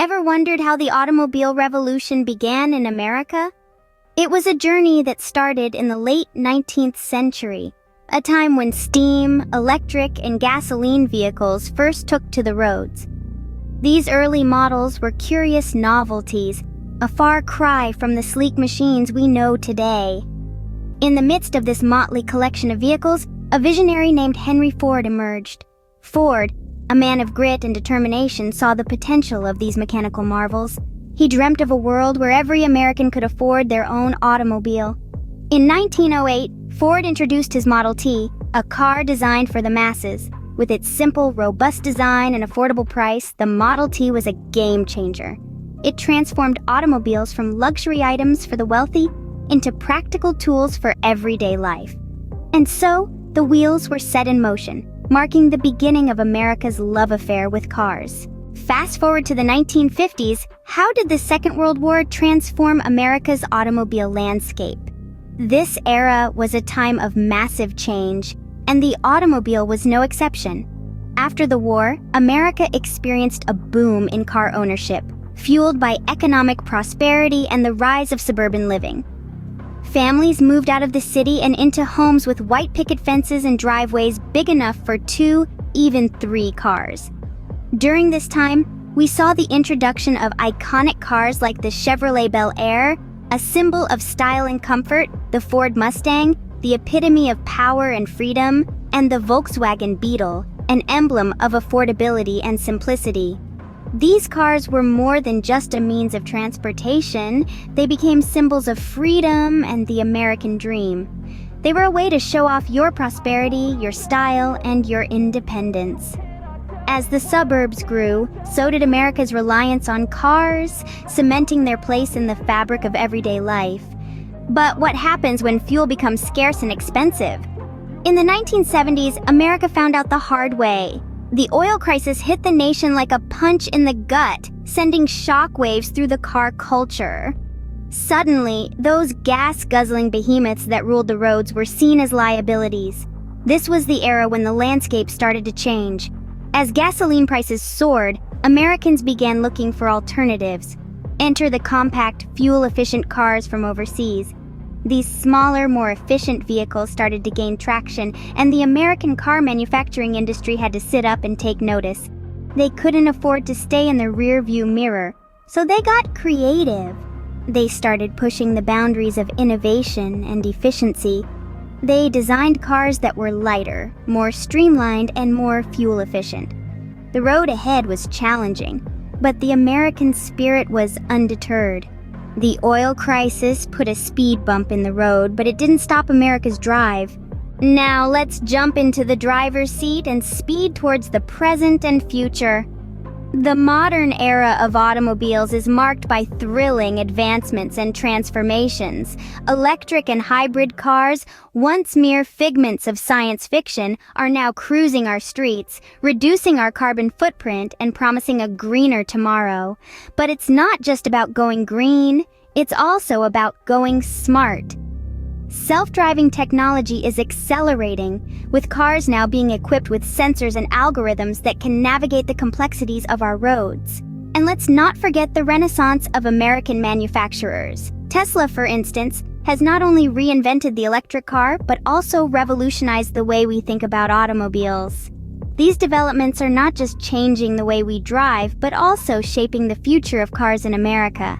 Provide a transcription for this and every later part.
Ever wondered how the automobile revolution began in America? It was a journey that started in the late 19th century, a time when steam, electric, and gasoline vehicles first took to the roads. These early models were curious novelties, a far cry from the sleek machines we know today. In the midst of this motley collection of vehicles, a visionary named Henry Ford emerged. Ford, a man of grit and determination, saw the potential of these mechanical marvels. He dreamt of a world where every American could afford their own automobile. In 1908, Ford introduced his Model T, a car designed for the masses. With its simple, robust design and affordable price, the Model T was a game changer. It transformed automobiles from luxury items for the wealthy into practical tools for everyday life. And so, the wheels were set in motion, marking the beginning of America's love affair with cars. Fast forward to the 1950s, how did the Second World War transform America's automobile landscape? This era was a time of massive change, and the automobile was no exception. After the war, America experienced a boom in car ownership, fueled by economic prosperity and the rise of suburban living. Families moved out of the city and into homes with white picket fences and driveways big enough for 2, even 3 cars. During this time, we saw the introduction of iconic cars like the Chevrolet Bel Air, a symbol of style and comfort, the Ford Mustang, the epitome of power and freedom, and the Volkswagen Beetle, an emblem of affordability and simplicity. These cars were more than just a means of transportation. They became symbols of freedom and the American dream. They were a way to show off your prosperity, your style, and your independence. As the suburbs grew, so did America's reliance on cars, cementing their place in the fabric of everyday life. But what happens when fuel becomes scarce and expensive? In the 1970s, America found out the hard way. The oil crisis hit the nation like a punch in the gut, sending shockwaves through the car culture. Suddenly, those gas-guzzling behemoths that ruled the roads were seen as liabilities. This was the era when the landscape started to change. As gasoline prices soared, Americans began looking for alternatives. Enter the compact, fuel-efficient cars from overseas. These smaller, more efficient vehicles started to gain traction, and the American car manufacturing industry had to sit up and take notice. They couldn't afford to stay in the rear-view mirror, so they got creative. They started pushing the boundaries of innovation and efficiency. They designed cars that were lighter, more streamlined, and more fuel-efficient. The road ahead was challenging, but the American spirit was undeterred. The oil crisis put a speed bump in the road, but it didn't stop America's drive. Now let's jump into the driver's seat and speed towards the present and future. The modern era of automobiles is marked by thrilling advancements and transformations. Electric and hybrid cars, once mere figments of science fiction, are now cruising our streets, reducing our carbon footprint and promising a greener tomorrow. But it's not just about going green, it's also about going smart. Self-driving technology is accelerating, with cars now being equipped with sensors and algorithms that can navigate the complexities of our roads. And let's not forget the renaissance of American manufacturers. Tesla, for instance, has not only reinvented the electric car, but also revolutionized the way we think about automobiles. These developments are not just changing the way we drive, but also shaping the future of cars in America.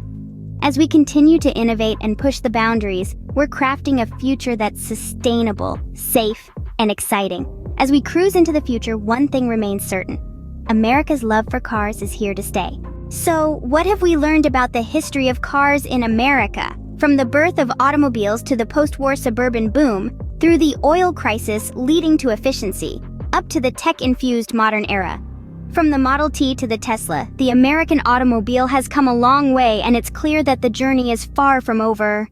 As we continue to innovate and push the boundaries, we're crafting a future that's sustainable, safe, and exciting. As we cruise into the future, one thing remains certain. America's love for cars is here to stay. So, what have we learned about the history of cars in America? From the birth of automobiles to the post-war suburban boom, through the oil crisis leading to efficiency, up to the tech-infused modern era. From the Model T to the Tesla, the American automobile has come a long way, and it's clear that the journey is far from over.